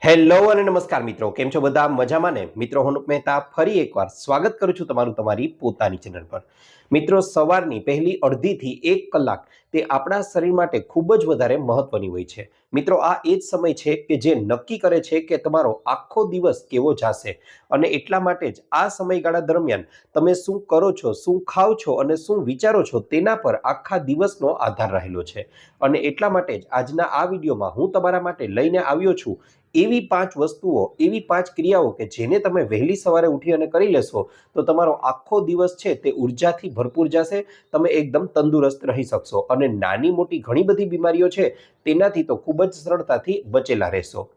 Hello અને નમસ્કાર મિત્રો, કેમ છો બધા? મજામાં ને? મિત્રો, હું મહેતા ફરી એકવાર સ્વાગત કરું છું તમારું તમારી પોતાની ચેનલ પર. મિત્રો, સવારની પહેલી અડધીથી 1 કલાક તે આપણા શરીર માટે ખૂબ જ વધારે મહત્વની હોય છે. મિત્રો, આ એ જ સમય છે કે જે નક્કી કરે છે કે તમારો આખો દિવસ કેવો જશે. અને એટલા માટે જ આ સમયગાળા દરમિયાન તમે શું કરો છો, શું ખાઓ છો અને શું વિચારો છો તેના પર આખા દિવસનો આધાર રહેલો છે. અને એટલા માટે જ આજના આ વિડીયોમાં હું તમારા માટે લઈને આવ્યો છું એવી 5 વસ્તુઓ, એવી 5 ક્રિયાઓ કે જેને તમે વહેલી સવારે ઉઠી અને કરી લેશો તો તમારો આખો દિવસ છે તે ઉર્જાથી ભરપૂર જશે. તમે એકદમ તંદુરસ્ત રહી શકશો અને નાની મોટી ઘણી બધી બીમારીઓ છે તેનાથી તો ખૂબ જ સરળતાથી બચેલા રહેશો.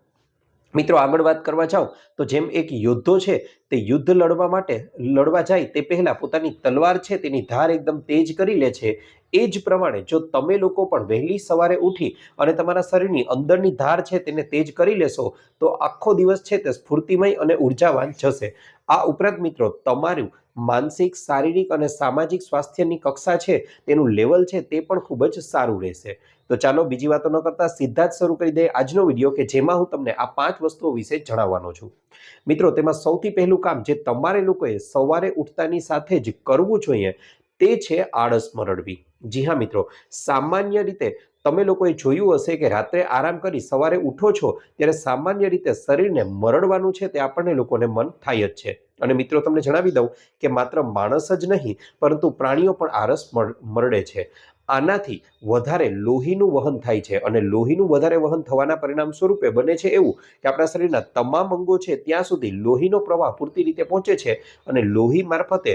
મિત્રો, આગળ વાત કરવા જાઓ તો જેમ એક યોદ્ધો છે તે યુદ્ધ લડવા જાય તે પહેલા પોતાની તલવાર છે તેની ધાર એકદમ તેજ કરી લે છે. એ જ પ્રમાણે જો તમે લોકો પણ વહેલી સવારે ઉઠી અને તમારા શરીરની અંદરની ધાર છે તેને તેજ કરી લેશો તો આખો દિવસ છે તે સ્ફૂર્તિમય અને ઉર્જાવાન જશે. આ ઉપરાંત મિત્રો, તમારું માનસિક, શારીરિક અને સામાજિક સ્વાસ્થ્યની કક્ષા છે તેનું લેવલ છે તે પણ ખૂબ જ સારું રહેશે. તો ચાલો બીજી વાતો ન કરતા સીધા જ શરૂ કરી દઈએ આજનો વિડીયો કે જેમાં હું તમને આ 5 વસ્તુઓ વિશે જણાવવાનો છું. મિત્રો, તેમાં સૌથી પહેલું કામ જે તમારે લોકોએ સવારે ઉઠતાની સાથે જ કરવું જોઈએ તે છે આળસ મરડવી. જી હા મિત્રો, સામાન્ય રીતે તમે લોકોએ જોયું હશે કે રાત્રે આરામ કરી સવારે ઉઠો છો ત્યારે સામાન્ય રીતે શરીરને મરડવાનું છે તે આપણને લોકોને મન થાય જ છે. અને મિત્રો, તમને જણાવી દઉં કે માત્ર માણસ જ નહીં પરંતુ પ્રાણીઓ પણ આળસ મરડે છે. આનાથી વધારે લોહીનું વહન થાય છે અને લોહીનું વધારે વહન થવાના પરિણામ સ્વરૂપે બને છે એવું કે આપણા શરીરના તમામ અંગો છે ત્યાં સુધી લોહીનો પ્રવાહ પૂરતી રીતે પહોંચે છે અને લોહી મારફતે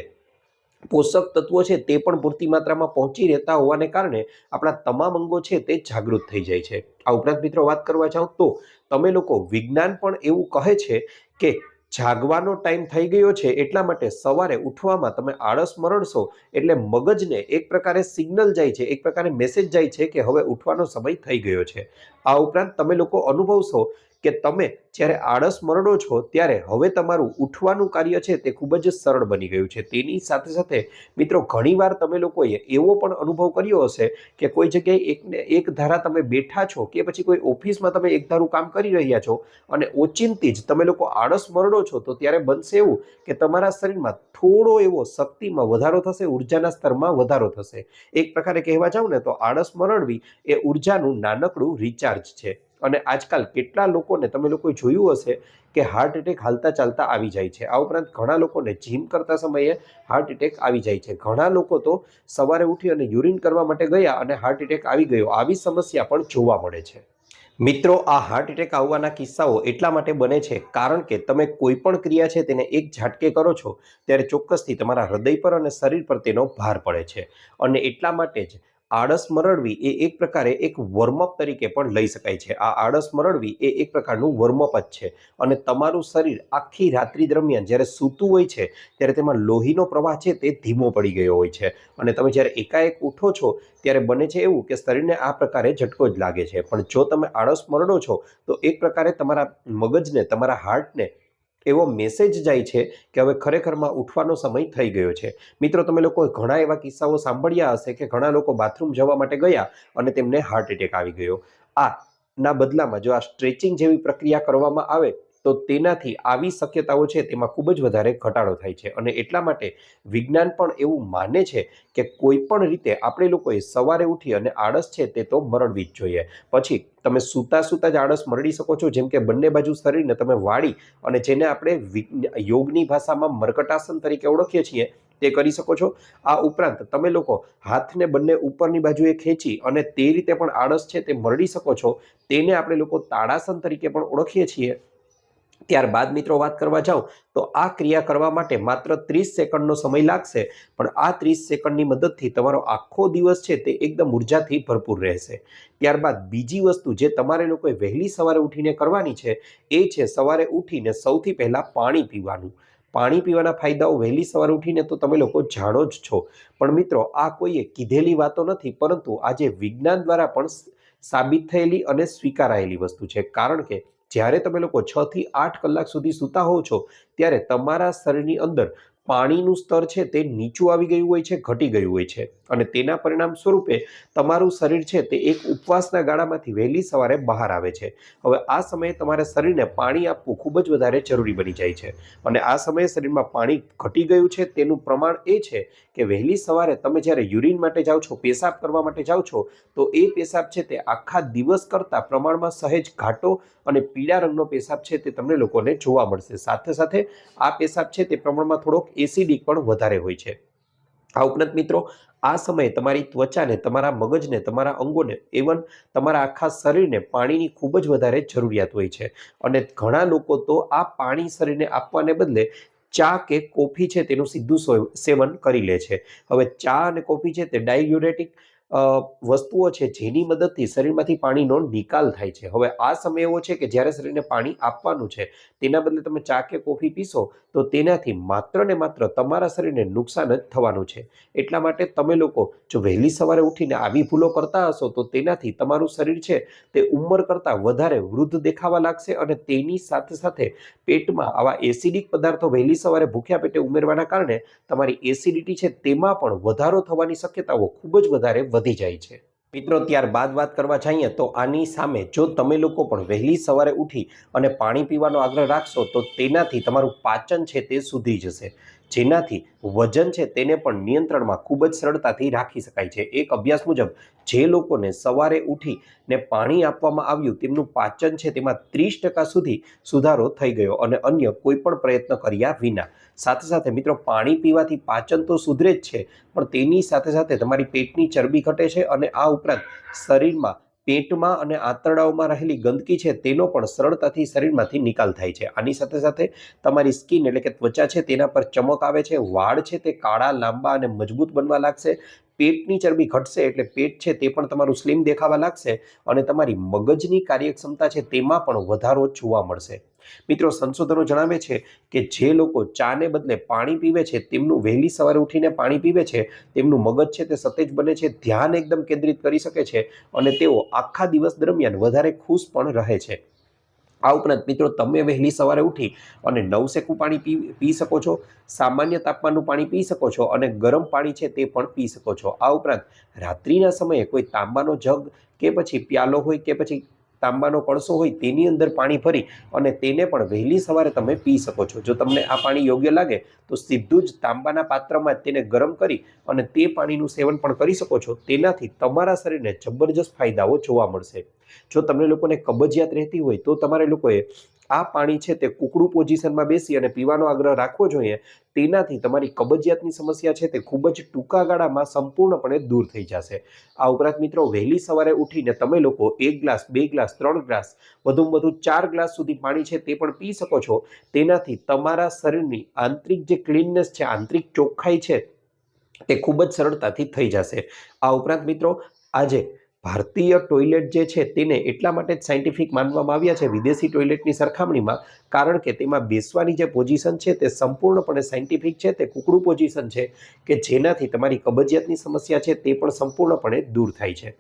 પોષક તત્વો છે તે પણ પૂરતી માત્રામાં પહોંચી રહેતા હોવાને કારણે આપણા તમામ અંગો છે તે જાગૃત થઈ જાય છે. આ ઉપરાંત મિત્રો, વાત કરવા જાઓ તો તમે લોકો, વિજ્ઞાન પણ એવું કહે છે કે જાગવાનો ટાઈમ થઈ ગયો છે એટલા માટે સવારે ઉઠવામાં તમે આળસ મરડશો એટલે મગજને એક પ્રકારે સિગ્નલ જાય છે, એક પ્રકારે મેસેજ જાય છે કે હવે ઉઠવાનો સમય થઈ ગયો છે. આ ઉપરાંત તમે લોકો અનુભવશો કે તમે જ્યારે આળસ મરડો છો ત્યારે હવે તમારું ઉઠવાનું કાર્ય છે તે ખૂબ જ સરળ બની ગયું છે. તેની સાથે સાથે મિત્રો, ઘણીવાર તમે લોકોએ એવો પણ અનુભવ કર્યો હશે કે કોઈ જગ્યાએ એક ધારા તમે બેઠા છો કે પછી કોઈ ઓફિસમાં તમે એક ધારું કામ કરી રહ્યા છો અને ઓચિંતી જ તમે લોકો આળસ મરડો છો તો ત્યારે બનશે એવું કે તમારા શરીરમાં થોડો એવો શક્તિમાં વધારો થશે, ઉર્જાના સ્તરમાં વધારો થશે. એક પ્રકારે કહેવા જાવ ને તો આળસ મરડવી એ ઉર્જાનું નાનકડું રિચાર્જ છે. અને આજકાલ કેટલા લોકોને તમે લોકોએ જોયું હશે કે હાર્ટ એટેક હાલતા ચાલતા આવી જાય છે. આ ઉપરાંત ઘણા લોકોને જીમ કરતા સમયે હાર્ટ એટેક આવી જાય છે. ઘણા લોકો તો સવારે ઉઠી અને યુરિન કરવા માટે ગયા અને હાર્ટ એટેક આવી ગયો, આવી સમસ્યા પણ જોવા મળે છે. મિત્રો, આ હાર્ટ એટેક આવવાના કિસ્સાઓ એટલા માટે બને છે કારણ કે તમે કોઈ પણ ક્રિયા છે તેને એક ઝાટકે કરો છો ત્યારે ચોક્કસથી તમારા હૃદય પર અને શરીર પર તેનો ભાર પડે છે. અને એટલા માટે જ આળસ મરડવી એ એક પ્રકારે એક વોર્મઅપ તરીકે પણ લઈ શકાય છે. આ આળસ મરડવી એ એક પ્રકારનું વોર્મઅપ જ છે. અને તમારું શરીર આખી રાત્રિ દરમિયાન જ્યારે સૂતું હોય છે ત્યારે તેમાં લોહીનો પ્રવાહ છે તે ધીમો પડી ગયો હોય છે અને તમે જ્યારે એકાએક ઉઠો છો ત્યારે બને છે એવું કે શરીરને આ પ્રકારે ઝટકો જ લાગે છે. પણ જો તમે આળસ મરડો છો તો એક પ્રકારે તમારા મગજને, તમારા હાર્ટને એવો મેસેજ જાય છે કે હવે ખરેખરમાં ઉઠવાનો સમય થઈ ગયો છે. મિત્રો, તમે લોકો ઘણા એવા કિસ્સાઓ સાંભળ્યા હશે કે ઘણા લોકો બાથરૂમ જવા માટે ગયા અને તેમને હાર્ટ એટેક આવી ગયો. ના બદલામાં જો આ સ્ટ્રેચિંગ જેવી પ્રક્રિયા કરવામાં આવે તો તેનાથી આવી શક્યતાઓ છે તેમાં ખૂબ જ વધારે ઘટાડો થાય છે. અને એટલા માટે વિજ્ઞાન પણ એવું માને છે કે કોઈ પણ રીતે આપણે લોકોએ સવારે ઉઠી અને આળસ છે તે તો મરડવી જ જોઈએ. પછી તમે સૂતા સૂતા જ આળસ મરડી શકો છો, જેમ કે બંને બાજુ શરીરને તમે વાળી અને જેને આપણે યોગની ભાષામાં મર્કટાસન તરીકે ઓળખીએ છીએ તે કરી શકો છો. આ ઉપરાંત તમે લોકો હાથને બંને ઉપરની બાજુએ ખેંચી અને તે રીતે પણ આળસ છે તે મરડી શકો છો. તેને આપણે લોકો તાડાસન તરીકે પણ ઓળખીએ છીએ. ત્યારબાદ મિત્રો, વાત કરવા જાઓ તો આ ક્રિયા કરવા માટે માત્ર 30 સેકન્ડનો સમય લાગશે, પણ આ 30 સેકન્ડની મદદથી તમારો આખો દિવસ છે તે એકદમ ઉર્જાથી ભરપૂર રહેશે. ત્યારબાદ બીજી વસ્તુ જે તમારે લોકોએ વહેલી સવારે ઉઠીને કરવાની છે એ છે સવારે ઉઠીને સૌથી પહેલા પાણી પીવાનું. પાણી પીવાના ફાયદાઓ વહેલી સવારે ઉઠીને તો તમે લોકો જાણો જ છો, પણ મિત્રો, આ કોઈએ કીધેલી વાતો નથી પરંતુ આજે વિજ્ઞાન દ્વારા પણ સાબિત થયેલી અને સ્વીકારાયેલી વસ્તુ છે. કારણ કે જ્યારે તમે લોકો 6 થી 8 કલાક સુધી સૂતા હોવ છો ત્યારે તમારા શરીરની અંદર પાણીનું સ્તર છે તે નીચું આવી ગયું હોય છે, ઘટી ગયું હોય છે, અને તેના પરિણામ સ્વરૂપે તમારું શરીર છે તે એક ઉપવાસના ગાળામાંથી વહેલી સવારે બહાર આવે છે. હવે આ સમયે તમારે શરીરને પાણી આપવું ખૂબ જ વધારે જરૂરી બની જાય છે, અને આ સમયે શરીરમાં પાણી ઘટી ગયું છે તેનું પ્રમાણ એ છે કે વહેલી સવારે તમે જ્યારે યુરિન માટે જાઓ છો, પેશાબ કરવા માટે જાઓ છો, તો એ પેશાબ છે તે આખા દિવસ કરતાં પ્રમાણમાં સહેજ ઘાટો અને પીળા રંગનો પેશાબ છે તે તમને લોકોને જોવા મળશે. સાથે સાથે આ પેશાબ છે તે પ્રમાણમાં થોડોક એસિડિક પણ વધારે હોય છે. આ ઉપરાંત મિત્રો, આ સમયે તમારી ત્વચાને, તમારા મગજને, તમારા અંગોને, ઇવન તમારા આખા શરીરને પાણીની ખૂબ જ વધારે જરૂરિયાત હોય છે, અને ઘણા લોકો તો આ પાણી શરીરને આપવાને બદલે ચા કે કોફી છે તેનું સીધું સેવન કરી લે છે. હવે ચા અને કોફી છે તે ડાયયુરેટિક વસ્તુઓ છે જેની મદદથી શરીરમાંથી પાણીનો નિકાલ થાય છે. હવે આ સમય એવો છે કે જ્યારે શરીરને પાણી આપવાનું છે, તેના બદલે તમે ચા કે કોફી પીશો તો તેનાથી માત્ર ને માત્ર તમારા શરીરને નુકસાન જ થવાનું છે. એટલા માટે તમે લોકો જો વહેલી સવારે ઉઠીને આવી ભૂલો કરતા હશો તો તેનાથી તમારું શરીર છે તે ઉંમર કરતાં વધારે વૃદ્ધ દેખાવા લાગશે, અને તેની સાથે સાથે પેટમાં આવા એસિડિક પદાર્થો વહેલી સવારે ભૂખ્યા પેટે ઉમેરવાના કારણે તમારી એસિડિટી છે તેમાં પણ વધારો થવાની શક્યતાઓ ખૂબ જ વધારે વધી જાય છે. મિત્રો, ત્યારબાદ વાત કરવા જઈએ તો આની સામે જો તમે લોકો પણ વહેલી સવારે ઉઠી અને પાણી પીવાનો આગ્રહ રાખશો તો તેનાથી તમારું પાચન છે તે સુધરી જશે, જેનાથી વજન છે તેને પણ નિયંત્રણમાં ખૂબ જ સરળતાથી રાખી શકાય છે. એક અભ્યાસ મુજબ જે લોકોને સવારે ઉઠીને પાણી આપવામાં આવ્યું તેમનું પાચન છે તેમાં 30% સુધી સુધારો થઈ ગયો, અને અન્ય કોઈ પણ પ્રયત્ન કર્યા વિના. સાથે સાથે મિત્રો, પાણી પીવાથી પાચન તો સુધરે જ છે, પણ તેની સાથે સાથે તમારી પેટની ચરબી ઘટે છે, અને આ ઉપરાંત શરીરમાં, પેટમાં અને આંતરડાઓમાં રહેલી ગંદકી છે તેનો પણ સરળતાથી શરીરમાંથી નિકાલ થાય છે. આની સાથે સાથે તમારી સ્કિન એટલે કે ત્વચા છે તેના પર ચમક આવે છે, વાળ છે તે કાળા, લાંબા અને મજબૂત બનવા લાગશે, પેટની ચરબી ઘટશે એટલે પેટ છે તે પણ તમારું સ્લિમ દેખાવા લાગશે, અને તમારી મગજની કાર્યક્ષમતા છે તેમાં પણ વધારો જોવા મળશે. મિત્રો, સંશોધનો જણાવે છે કે જે લોકો ચાને બદલે પાણી પીવે છે, તેમનું વહેલી સવારે ઉઠીને પાણી પીવે છે, તેમનું મગજ છે તે સતેજ બને છે, ધ્યાન એકદમ કેન્દ્રિત કરી શકે છે, અને તેઓ આખા દિવસ દરમિયાન વધારે ખુશ પણ રહે છે. આ ઉપરાંત મિત્રો, તમે વહેલી સવારે ઉઠી અને નવસેકું પાણી પી શકો છો, સામાન્ય તાપમાનનું પાણી પી શકો છો, અને ગરમ પાણી છે તે પણ પી શકો છો. આ ઉપરાંત રાત્રિના સમયે કોઈ તાંબાનો જગ કે પછી પ્યાલો હોય કે પછી તાંબાનો કળશો હોય તેની અંદર પાણી ભરી અને તેને પણ વહેલી સવારે તમે પી શકો છો. જો તમને આ પાણી યોગ્ય લાગે તો સીધું જ તાંબાના પાત્રમાં તેને ગરમ કરી અને તે પાણીનું સેવન પણ કરી શકો છો. તેનાથી તમારા શરીરને જબરજસ્ત ફાયદાઓ જોવા મળશે. જો તમને લોકોને કબજિયાત રહેતી હોય તો તમારે લોકોએ આ પાણી છે તે કુકડું પોઝિશનમાં બેસી અને પીવાનો આગ્રહ રાખવો જોઈએ. તેનાથી તમારી કબજિયાતની સમસ્યા છે તે ખૂબ જ ટૂંકા ગાળામાં સંપૂર્ણપણે દૂર થઈ જશે. આ ઉપરાંત મિત્રો, વહેલી સવારે ઉઠીને તમે લોકો 1 ગ્લાસ, 2 ગ્લાસ, 3 ગ્લાસ, વધુમાં વધુ 4 ગ્લાસ સુધી પાણી છે તે પણ પી શકો છો. તેનાથી તમારા શરીરની આંતરિક જે ક્લીનનેસ છે, આંતરિક ચોખ્ખાઈ છે તે ખૂબ જ સરળતાથી થઈ જશે. આ ઉપરાંત મિત્રો, આજે ભારતીય ટોયલેટ જે છે તેને એટલા માટે જ સાયન્ટિફિક માનવામાં આવ્યા છે વિદેશી ટોયલેટની સરખામણીમાં, કારણ કે તેમાં બેસવાની જે પોઝિશન છે તે સંપૂર્ણપણે સાયન્ટિફિક છે, તે કુકડું પોઝિશન છે, કે જેનાથી તમારી કબજિયાતની સમસ્યા છે તે પણ સંપૂર્ણપણે દૂર થાય છે.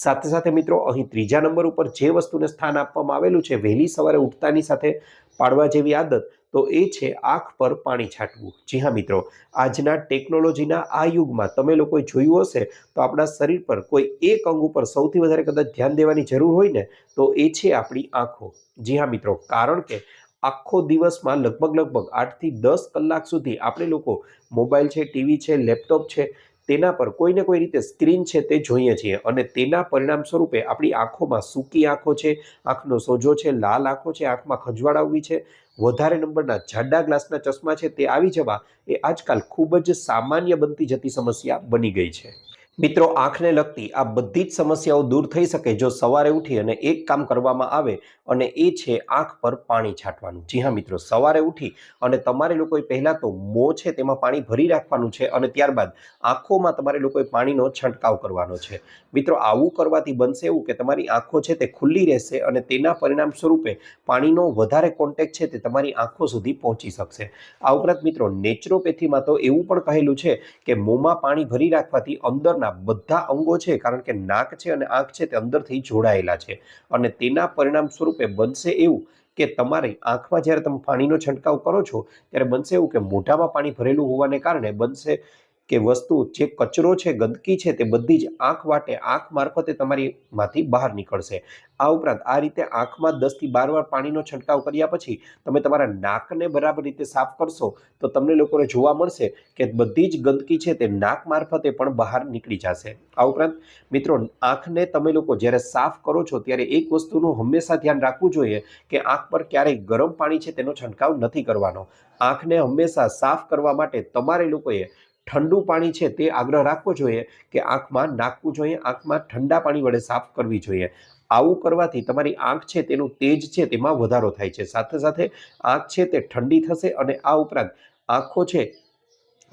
સાથે સાથે મિત્રો, અહીં ત્રીજા નંબર ઉપર જે વસ્તુને સ્થાન આપવામાં આવેલું છે વહેલી સવારે ઉઠતાની સાથે પાડવા જેવી આદત, તો એ છે આંખ પર પાણી છાંટવું. જી હા મિત્રો, આજના ટેકનોલોજીના આ યુગમાં તમે લોકોએ જોયું હશે તો આપણા શરીર પર કોઈ એક અંગ ઉપર સૌથી વધારે કદાચ ધ્યાન દેવાની જરૂર હોય ને તો એ છે આપણી આંખો. જી હા મિત્રો, કારણ કે આખો દિવસમાં લગભગ 8 થી 10 કલાક સુધી આપણે લોકો મોબાઈલ છે, ટીવી છે, લેપટોપ છે, તેના પર કોઈને કોઈ રીતે સ્ક્રીન છે તે જોઈએ છીએ, અને તેના પરિણામ સ્વરૂપે આપણી આંખોમાં સૂકી આંખો છે, આંખનો સોજો છે, લાલ આંખો છે, આંખમાં ખંજવાળ આવવી છે, વધારે નંબરના જાડા ગ્લાસના ચશ્મા છે તે આવી જવા એ આજકાલ ખૂબ જ સામાન્ય બનતી જતી સમસ્યા બની ગઈ છે. મિત્રો, આંખને લગતી આ બધી જ સમસ્યાઓ દૂર થઈ શકે જો સવારે ઉઠી અને એક કામ કરવામાં આવે, અને એ છે આંખ પર પાણી છાંટવાનું. જી હા મિત્રો, સવારે ઉઠી અને તમારે લોકોએ પહેલાં તો મોં છે તેમાં પાણી ભરી રાખવાનું છે, અને ત્યારબાદ આંખોમાં તમારે લોકોએ પાણીનો છંટકાવ કરવાનો છે. મિત્રો, આવું કરવાથી બનશે એવું કે તમારી આંખો છે તે ખુલ્લી રહેશે, અને તેના પરિણામ સ્વરૂપે પાણીનો વધારે કોન્ટેક્ટ છે તે તમારી આંખો સુધી પહોંચી શકશે. આ ઉપરાંત મિત્રો, નેચરોપેથીમાં તો એવું પણ કહેલું છે કે મોંમાં પાણી ભરી રાખવાથી અંદરના બધા અંગો છે, કારણ કે નાક છે અને આંખ છે તે અંદરથી જોડાયેલા છે, અને તેના પરિણામ સ્વરૂપે બનશે એવું કે તમારી આંખમાં જ્યારે તમે પાણીનો છંટકાવ કરો છો ત્યારે બનશે એવું કે મોઢામાં પાણી ભરેલું હોવાને કારણે બનશે કે વસ્તુ જે કચરો છે, ગંદકી છે, તે બધી જ આંખ વાટે આંખ મારફતે તમારીમાંથી બહાર નીકળશે. આ ઉપરાંત આ રીતે આંખમાં 10 થી 12 વાર પાણીનો છંટકાવ કર્યા પછી તમે તમારા નાકને બરાબર રીતે સાફ કરશો તો તમને લોકોને જોવા મળશે કે બધી જ ગંદકી છે તે નાક મારફતે પણ બહાર નીકળી જશે. આ ઉપરાંત મિત્રો, આંખને તમે લોકો જ્યારે સાફ કરો છો ત્યારે એક વસ્તુનું હંમેશા ધ્યાન રાખવું જોઈએ કે આંખ પર ક્યારેય ગરમ પાણી છે તેનો છંટકાવ નથી કરવાનો. આંખને હંમેશા સાફ કરવા માટે તમારે લોકોએ ઠંડુ પાણી છે તે આગ્રહ રાખવો જોઈએ કે આંખમાં નાખવું જોઈએ, આંખમાં ઠંડા પાણી વડે સાફ કરવી જોઈએ. આવું કરવાથી તમારી આંખ છે તેનું તેજ છે તેમાં વધારો થાય છે, સાથે સાથે આંખ છે તે ઠંડી થશે અને આ ઉપરાંત આંખો છે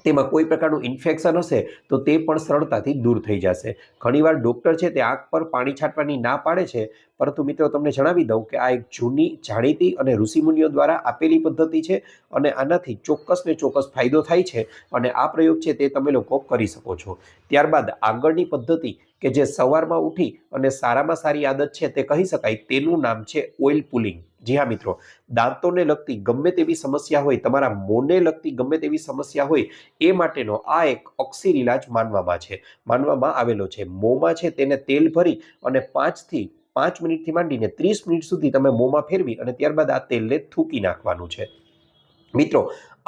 તેમાં કોઈ પ્રકારનું ઇન્ફેક્શન હશે તો તે પણ સરળતાથી દૂર થઈ જશે. ઘણીવાર ડૉક્ટર છે તે આંખ પર પાણી છાંટવાની ના પાડે છે, પરંતુ મિત્રો તમને જણાવી દઉં કે આ એક જૂની, જાણીતી અને ઋષિમુનિઓ દ્વારા આપેલી પદ્ધતિ છે અને આનાથી ચોક્કસ ને ચોક્કસ ફાયદો થાય છે અને આ પ્રયોગ છે તે તમે લોકો કરી શકો છો. ત્યારબાદ આગળની પદ્ધતિ કે જે સવારમાં ઉઠી અને સારામાં સારી આદત છે તે કહી શકાય, તેનું નામ છે ઓઇલ પુલિંગ. જી હા મિત્રો, દાંતોને લગતી ગમે તેવી સમસ્યા હોય, તમારા મોંને લગતી ગમે તેવી સમસ્યા હોય, એ માટેનો આ એક અક્સિર ઇલાજ માનવામાં આવેલો છે. મોંમાં છે તેને તેલ ભરી અને 5 મિનિટથી માંડીને 30 મિનિટ સુધી તમે મોંમાં ફેરવી અને ત્યારબાદ આ તેલને થૂકી નાખવાનું છે. મિત્રો,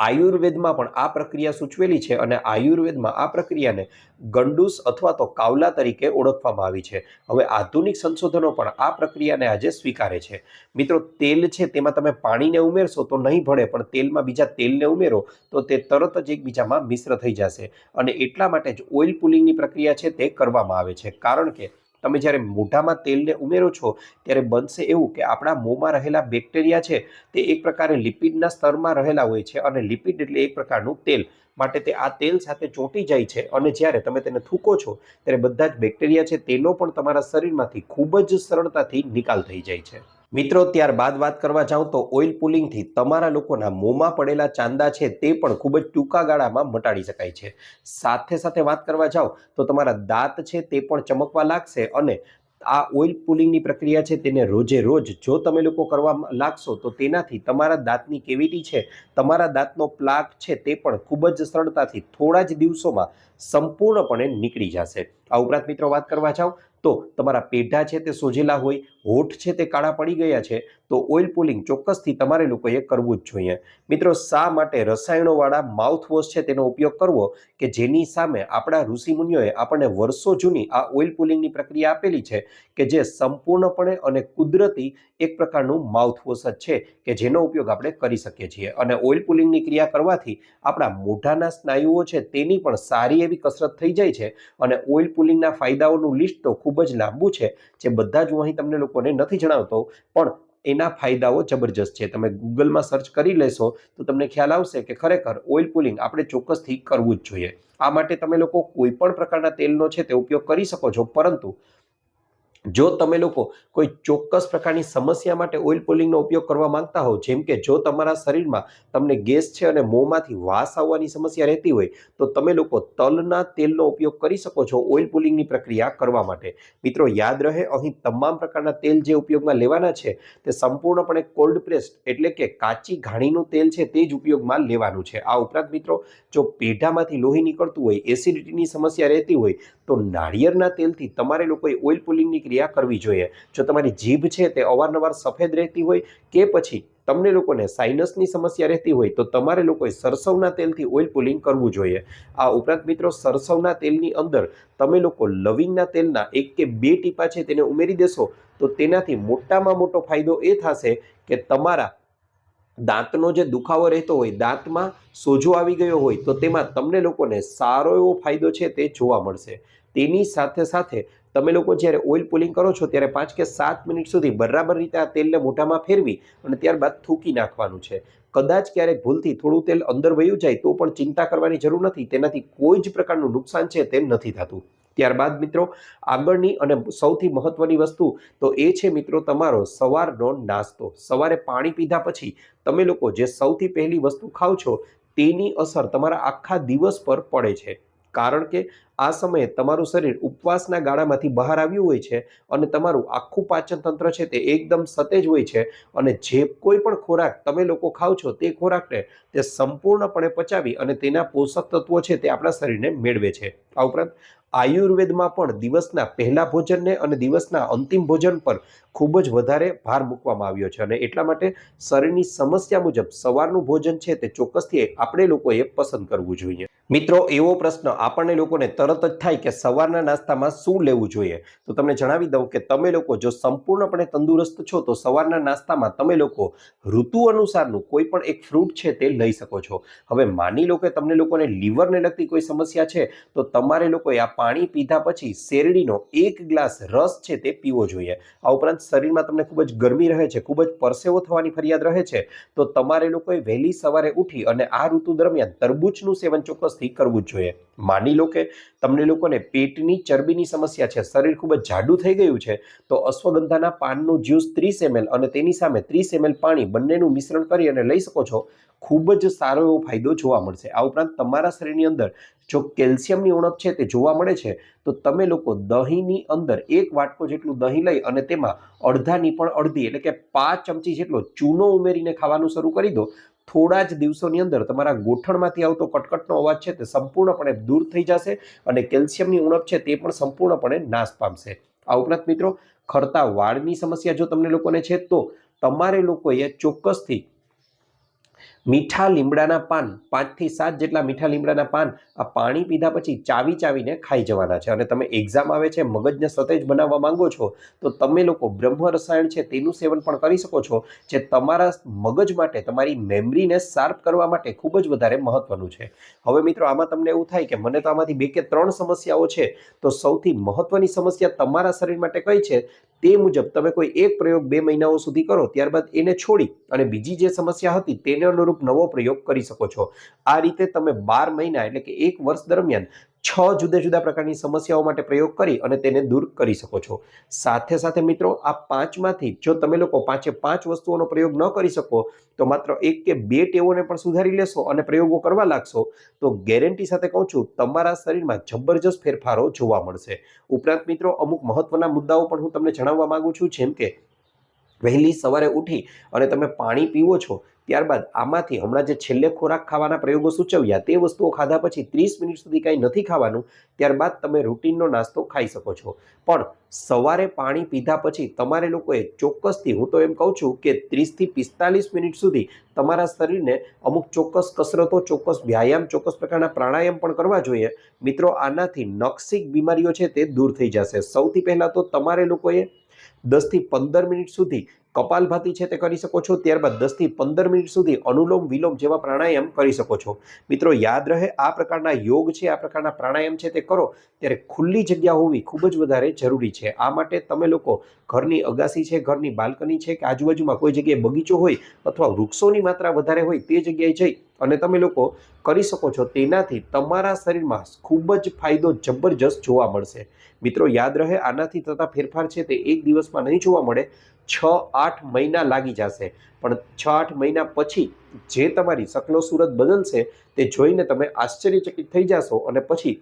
આયુર્વેદમાં પણ આ પ્રક્રિયા સૂચવેલી છે અને આયુર્વેદમાં આ પ્રક્રિયાને ગંડૂસ અથવા તો કાવલા તરીકે ઓળખવામાં આવી છે. હવે આધુનિક સંશોધનો પણ આ પ્રક્રિયાને આજે સ્વીકારે છે. મિત્રો, તેલ છે તેમાં તમે પાણીને ઉમેરશો તો નહીં ભળે, પણ તેલમાં બીજા તેલને ઉમેરો તો તે તરત જ એકબીજામાં મિશ્ર થઈ જશે અને એટલા માટે જ ઓઇલ પુલિંગની પ્રક્રિયા છે તે કરવામાં આવે છે. કારણ કે તમે જ્યારે મોઢામાં તેલને ઉમેરો છો ત્યારે બનશે એવું કે આપણા મોંમાં રહેલા બેક્ટેરિયા છે તે એક પ્રકારે લિપિડના સ્તરમાં રહેલા હોય છે અને લિપિડ એટલે એક પ્રકારનું તેલ, માટે તે આ તેલ સાથે ચોંટી જાય છે અને જ્યારે તમે તેને થૂકો છો ત્યારે બધા જ બેક્ટેરિયા છે તેનો પણ તમારા શરીરમાંથી ખૂબ જ સરળતાથી નિકાલ થઈ જાય છે. મિત્રો, ત્યારબાદ વાત કરવા જાઉં તો ઓઇલ પુલિંગથી તમારા લોકોના મોંમાં પડેલા ચાંદા છે તે પણ ખૂબ જ ટૂંકા ગાળામાં મટાડી શકાય છે. સાથે સાથે વાત કરવા જાઓ તો તમારા દાંત છે તે પણ ચમકવા લાગશે અને આ ઓઇલ પુલિંગની પ્રક્રિયા છે તેને રોજે રોજ જો તમે લોકો કરવા લાગશો તો તેનાથી તમારા દાંતની કેવિટી છે, તમારા દાંતનો પ્લાક છે તે પણ ખૂબ જ સરળતાથી થોડા જ દિવસોમાં સંપૂર્ણપણે નીકળી જશે. આ ઉપરાંત મિત્રો વાત કરવા જાઓ તો તમારા પેઢા છે તે સોજેલા હોય, હોઠ છે તે કાળા પડી ગયા છે તો ઓઇલ પુલિંગ ચોક્કસથી તમારે લોકોએ કરવું જ જોઈએ. મિત્રો, શા માટે રસાયણોવાળા માઉથવોશ છે તેનો ઉપયોગ કરવો કે જેની સામે આપણા ઋષિમુનિઓએ આપણને વર્ષો જૂની આ ઓઇલ પુલિંગની પ્રક્રિયા આપેલી છે કે જે સંપૂર્ણપણે અને કુદરતી એક પ્રકારનું માઉથવોશ જ છે કે જેનો ઉપયોગ આપણે કરી શકીએ છીએ. અને ઓઇલ પુલિંગની ક્રિયા કરવાથી આપણા મોઢાના સ્નાયુઓ છે તેની પણ સારી એવી કસરત થઈ જાય છે અને ઓઇલ પુલિંગના ફાયદાઓનું લિસ્ટ તો ખૂબ જ લાંબુ છે, જે બધા જ હું અહીં તમને લોકોને નથી જણાવતો, પણ એના ફાયદાઓ જબરજસ્ત છે. તમે ગૂગલમાં સર્ચ કરી લેશો તો તમને ખ્યાલ આવશે કે ખરેખર ઓઇલ પુલિંગ આપણે ચોક્કસથી કરવું જ જોઈએ. આ માટે તમે લોકો કોઈ પણ પ્રકારના તેલનો છે તે ઉપયોગ કરી શકો છો, પરંતુ જો તમે લોકો કોઈ ચોક્કસ પ્રકારની સમસ્યા માટે ઓઇલ પુલિંગનો ઉપયોગ કરવા માંગતા હો, જેમ કે જો તમારા શરીરમાં તમને ગેસ છે અને મોંમાંથી વાસ આવવાની સમસ્યા રહેતી હોય તો તમે લોકો તલના તેલનો ઉપયોગ કરી શકો છો ઓઇલ પુલિંગની પ્રક્રિયા કરવા માટે. મિત્રો, યાદ રહે, અહીં તમામ પ્રકારના તેલ જે ઉપયોગમાં લેવાના છે તે સંપૂર્ણપણે કોલ્ડ પ્રેસ્ડ એટલે કે કાચી ઘાણીનું તેલ છે તે જ ઉપયોગમાં લેવાનું છે. આ ઉપરાંત મિત્રો, જો પેઢામાંથી લોહી નીકળતું હોય, એસિડિટીની સમસ્યા રહેતી હોય તો નાળિયેરના તેલથી તમારે લોકોએ ઓઇલ પુલિંગની ક્રિયા કરવી જોઈએ. જો તમારી જીભ છે તે અવારનવાર સફેદ રહેતી હોય કે પછી તમને લોકોને સાઇનસની સમસ્યા રહેતી હોય તો તમારે લોકોએ સરસવના તેલથી ઓઇલ પુલિંગ કરવું જોઈએ. આ ઉપરાંત મિત્રો, સરસવના તેલની અંદર તમે લોકો લવિંગના તેલના 1 કે 2 ટીપા છે તેને ઉમેરી દેશો તો તેનાથી મોટામાં મોટો ફાયદો એ થશે કે તમારા દાંતનો જે દુખાવો રહેતો હોય, દાંતમાં સોજો આવી ગયો હોય તો તેમાં તમને લોકોને સારો એવો ફાયદો છે તે જોવા મળશે. તેની સાથે સાથે તમે લોકો જ્યારે ઓઇલ પુલિંગ કરો છો ત્યારે 5 કે 7 મિનિટ સુધી બરાબર રીતે આ તેલને મોઢામાં ફેરવી અને ત્યારબાદ થૂકી નાખવાનું છે. કદાચ ક્યારેક ભૂલથી થોડું તેલ અંદર વયું જાય તો પણ ચિંતા કરવાની જરૂર નથી, તેનાથી કોઈ જ પ્રકારનું નુકસાન છે તે નથી થતું. ત્યારબાદ મિત્રો, આગળની અને સૌથી મહત્વની વસ્તુ તો એ છે મિત્રો તમારો સવારનો નાસ્તો. સવારે પાણી પીધા પછી તમે લોકો જે સૌથી પહેલી વસ્તુ ખાઓ છો તેની અસર તમારા આખા દિવસ પર પડે છે. કારણ કે આ સમયે તમારું શરીર ઉપવાસના ગાળામાંથી બહાર આવ્યું હોય છે અને તમારું આખું પાચન તંત્ર છે તે એકદમ સતેજ હોય છે અને જે કોઈ પણ ખોરાક તમે લોકો ખાઓ છો તે ખોરાકને તે સંપૂર્ણપણે પચાવી અને તેના પોષક તત્વો છે તે આપણા શરીરને મેળવે છે. આ ઉપરાંત આયુર્વેદમાં પણ દિવસના પહેલા ભોજનને અને દિવસના અંતિમ ભોજન પર ખૂબ જ વધારે ભાર મૂકવામાં આવ્યો છે અને એટલા માટે શરીરની સમસ્યા મુજબ સવારનું ભોજન છે તે ચોક્કસથી આપણે લોકોએ પસંદ કરવું જોઈએ. મિત્રો, એવો પ્રશ્ન આપણને લોકોને તરત જ થાય કે સવારના નાસ્તામાં શું લેવું જોઈએ, તો તમને જણાવી દઉં કે તમે લોકો જો સંપૂર્ણપણે તંદુરસ્ત છો તો સવારના નાસ્તામાં તમે લોકો ઋતુ અનુસારનું કોઈ પણ એક ફ્રૂટ છે તે લઈ શકો છો. હવે માની લો કે તમને લોકોને લીવરને લગતી કોઈ સમસ્યા છે તો તમારે લોકોએ આ પાણી પીધા પછી શેરડીનો 1 ગ્લાસ રસ છે તે પીવો જોઈએ. આ ઉપરાંત શરીરમાં તમને ખૂબ જ ગરમી રહે છે, ખૂબ જ પરસેવો થવાની ફરિયાદ રહે છે, તો તમારે લોકોએ વહેલી સવારે ઉઠી અને આ ઋતુ દરમિયાન તરબૂચનું સેવન ચોક્કસથી કરવું જ જોઈએ. માની લો કે તમને લોકોને પેટની ચરબીની સમસ્યા છે, શરીર ખૂબ જ જાડું થઈ ગયું છે, તો અશ્વગંધાના પાનનું જ્યુસ 30 ml અને તેની સામે 30 ml પાણી બંનેનું મિશ્રણ કરી અને લઈ શકો છો. ખૂબ જ સારો એવો ફાયદો જોવા મળશે. આ ઉપરાંત તમારા શરીરની અંદર જો કેલ્શિયમની ઉણપ છે તે જોવા મળે છે તો તમે લોકો દહીંની અંદર 1 વાટકો જેટલું દહીં લઈ અને તેમાં અડધાની પણ અડધી એટલે કે 5 ચમચી જેટલો ચૂનો ઉમેરીને ખાવાનું શરૂ કરી દો. થોડા જ દિવસોની અંદર તમારા ગોઠણમાંથી આવતો કટકટનો અવાજ છે તે સંપૂર્ણપણે દૂર થઈ જશે અને કેલ્શિયમની ઉણપ છે તે પણ સંપૂર્ણપણે નાશ પામશે. આ ઉપરાંત મિત્રો, ખરતા વાળની સમસ્યા જો તમને લોકોને છે તો તમારે લોકોએ ચોક્કસથી મીઠા લીમડાના પાન 5 થી 7 જેટલા મીઠા લીમડાના પાન આ પાણી પીધા પછી ચાવીને ખાઈ જવાના છે. અને તમે એક્ઝામ આવે છે, મગજને સતેજ બનાવવા માંગો છો તો તમે લોકો બ્રહ્મ રસાયણ છે તેનું સેવન પણ કરી શકો છો, જે તમારા મગજ માટે, તમારી મેમરીને શાર્પ કરવા માટે ખૂબ જ વધારે મહત્વનું છે. હવે મિત્રો, આમાં તમને એવું થાય કે મને તો આમાંથી 2 કે 3 સમસ્યાઓ છે, તો સૌથી મહત્વની સમસ્યા તમારા શરીર માટે કઈ છે તે મુજબ તમે કોઈ એક પ્રયોગ 2 મહિનાઓ સુધી કરો, ત્યારબાદ એને છોડી અને બીજી જે સમસ્યા હતી તેને અનુરૂપ નવો પ્રયોગ કરી શકો છો. આ રીતે તમે 12 મહિના એટલે કે 1 વર્ષ દરમિયાન 6 જુદા જુદા પ્રકારની સમસ્યાઓ માટે પ્રયોગ કરી અને તેને દૂર કરી શકો છો. સાથે સાથે મિત્રો, આ 5માંથી જો તમે લોકો 5 વસ્તુઓનો પ્રયોગ ન કરી શકો તો માત્ર 1 કે 2 ટેવોને પણ સુધારી લેશો અને પ્રયોગો કરવા લાગશો તો ગેરંટી સાથે કહું છું તમારા શરીરમાં જબરજસ્ત ફેરફારો જોવા મળશે. ઉપરાંત મિત્રો, અમુક મહત્વના મુદ્દાઓ પણ હું તમને જણાવવા માંગુ છું, જેમ કે વહેલી સવારે ઉઠી અને તમે પાણી પીવો છો, ત્યારબાદ આમાંથી હમણાં જે છેલ્લે ખોરાક ખાવાના પ્રયોગો સૂચવ્યા તે વસ્તુઓ ખાધા પછી 30 મિનિટ સુધી કંઈ નથી ખાવાનું, ત્યારબાદ તમે રૂટીનનો નાસ્તો ખાઈ શકો છો. પણ સવારે પાણી પીધા પછી તમારે લોકોએ ચોક્કસથી, હું તો એમ કહું છું કે 30 થી 45 મિનિટ સુધી તમારા શરીરને અમુક ચોક્કસ કસરતો, ચોક્કસ વ્યાયામ, ચોક્કસ પ્રકારના પ્રાણાયામ પણ કરવા જોઈએ. મિત્રો, આનાથી નખસિક બીમારીઓ છે તે દૂર થઈ જશે. સૌથી પહેલાં તો તમારે લોકોએ 10 થી 15 મિનિટ સુધી કપાલભાતિ છે તે કરી શકો છો, ત્યારબાદ 10 થી 15 મિનિટ સુધી અનુલોમ વિલોમ જેવા પ્રાણાયામ કરી શકો છો. મિત્રો, યાદ રહે, આ પ્રકારના યોગ છે, આ પ્રકારના પ્રાણાયામ છે તે કરો ત્યારે ખુલ્લી જગ્યા હોવી ખૂબ જ વધારે જરૂરી છે. આ માટે તમે લોકો ઘરની અગાસી છે, ઘરની બાલ્કની છે કે આજુબાજુમાં કોઈ જગ્યાએ બગીચો હોય અથવા વૃક્ષોની માત્રા વધારે હોય તે જગ્યાએ જઈ અને તમે લોકો કરી શકો છો. તેનાથી તમારા શરીરમાં ખૂબ જ ફાયદો જબરજસ્ત જોવા મળશે. મિત્રો, યાદ રહે, આનાથી થતા ફેરફાર છે તે એક દિવસમાં નહીં જોવા મળે, 6-8 મહિના લાગી જશે. પણ 6-8 મહિના પછી જે તમારી શકલો સુરત બદલશે તે જોઈને તમે આશ્ચર્યચકિત થઈ જશો અને પછી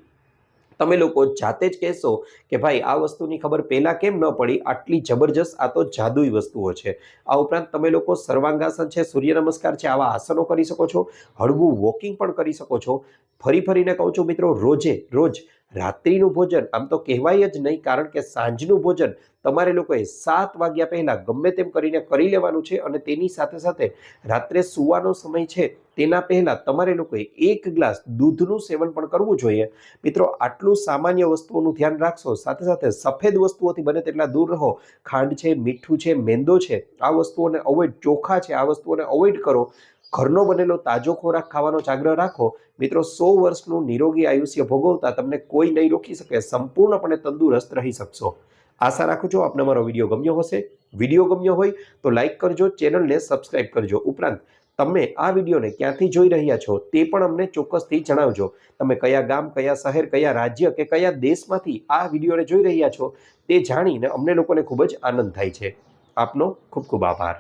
તમે લોકો જાતે જ કહેશો કે ભાઈ, આ વસ્તુની ખબર પહેલાં કેમ ન પડી, આટલી જબરજસ્ત આ તો જાદુઈ વસ્તુઓ છે. આ ઉપરાંત તમે લોકો સર્વાંગાસન છે, સૂર્ય નમસ્કાર છે, આવા આસનો કરી શકો છો, હળવું વોકિંગ પણ કરી શકો છો. ફરીને કહું છું મિત્રો, રોજ રાત્રિનું ભોજન આમ તો કહેવાય જ નહીં, કારણ કે સાંજનું ભોજન તમારે લોકોએ 7 વાગ્યા પહેલાં ગમે તેમ કરીને કરી લેવાનું છે અને તેની સાથે સાથે રાત્રે સૂવાનો સમય છે તેના પહેલાં તમારે લોકોએ 1 ગ્લાસ દૂધનું સેવન પણ કરવું જોઈએ. મિત્રો, આટલું સામાન્ય વસ્તુઓનું ધ્યાન રાખશો, સાથે સાથે સફેદ વસ્તુઓથી બને તેટલા દૂર રહો. ખાંડ છે, મીઠું છે, મેંદો છે, આ વસ્તુઓને અવોઇડ, ચોખા છે, આ વસ્તુઓને અવોઇડ કરો. ઘરનો બનેલો તાજો ખોરાક ખાવાનો આગ્રહ રાખો. મિત્રો, 100 વર્ષનું નિરોગી આયુષ્ય ભોગવતા તમને કોઈ નહીં રોકી શકે, સંપૂર્ણપણે તંદુરસ્ત રહી શકશો. આશા રાખું છું આપને મારો વિડીયો ગમ્યો હશે. વિડીયો ગમ્યો હોય તો લાઇક કરજો, ચેનલને સબસ્ક્રાઇબ કરજો. ઉપરાંત તમે આ વિડીયોને ક્યાંથી જોઈ રહ્યા છો તે પણ અમને ચોક્કસથી જણાવજો. તમે કયા ગામ, કયા શહેર, કયા રાજ્ય કે કયા દેશમાંથી આ વિડીયોને જોઈ રહ્યા છો તે જાણીને અમને લોકોને ખૂબ જ આનંદ થાય છે. આપનો ખૂબ ખૂબ આભાર.